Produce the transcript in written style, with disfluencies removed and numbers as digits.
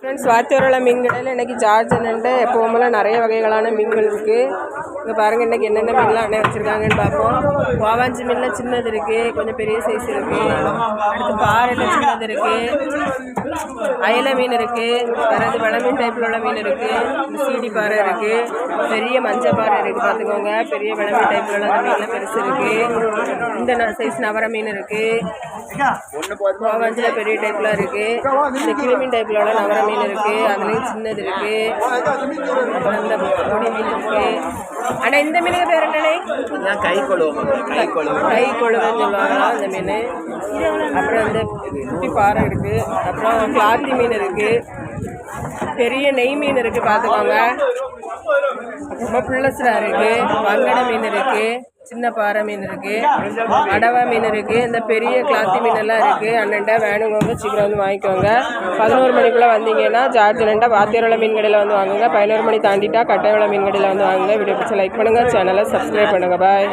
Friends, வாத்தியாரோட மீன் கடையில் இன்றைக்கி George அண்ணன்ட்டு எப்போவுமே நிறைய வகைகளான மீன்கள் இருக்குது. இங்கே பாருங்கள் இன்றைக்கி என்னென்ன மீன்லாம் அண்ணன் வச்சுருக்காங்கன்னு பார்ப்போம். வாவாஞ்சி மீனில் சின்னது இருக்குது, கொஞ்சம் பெரிய சைஸ் இருக்குது. அடுத்து பாறையில் சின்னது இருக்குது, அயலை மீன் இருக்குது, வேறு வெள மீன் டைப்பில் உள்ள மீன் இருக்குது, சீடி பாறை இருக்குது, பெரிய மஞ்சள் பாறை இருக்குது. பார்த்துக்கோங்க, பெரிய வெள மீன் டைப்பில் உள்ள அந்த மீன்லாம் பெருசு இருக்குது. இந்த சைஸ் நவர மீன் இருக்குது. வாவாஞ்சியில் பெரிய டைப்லாம் இருக்குது. இந்த கிளிமீன் டைப்பில் உள்ள நவர மீன் இருக்குது, அதுலேயும் சின்னது இருக்குது. அப்புறம் இந்த பொடி மீன் இருக்குது. ஆனால் இந்த மீனுக்கு பேர் என்னண்ணே? கை கொழுவுன்னு சொல்லுவாங்களா அந்த மீன். அப்புறம் இந்த குட்டி பாறை இருக்குது. அப்புறம் கிளாத்தி மீன் இருக்குது, பெரிய நெய் மீன் இருக்குது. பார்த்துக்கோங்க. அப்புறமா புள்ளசுரா இருக்குது, வங்கடை மீன் இருக்குது, சின்ன பாறை மீன் இருக்குது, அடவா மீன் இருக்குது, இந்த பெரிய கிளாத்தி மீனெல்லாம் இருக்குது. அண்ணன்டா வேணுங்கவங்க சீக்கிரம் வந்து வாங்கிக்கோங்க. 11 மணிக்குள்ளே வந்தீங்கன்னா ஜார்ஜ் அண்ணன்டா வாத்தியாரோட மீன் கடையில் வந்து வாங்குங்க. 11 மணி தாண்டிட்டா கட்டையோட மீன் கடையில் வந்து வாங்குங்க. வீடியோ பிடிச்ச லைக் பண்ணுங்கள், சேனலை சப்ஸ்கிரைப் பண்ணுங்கள். பாய்.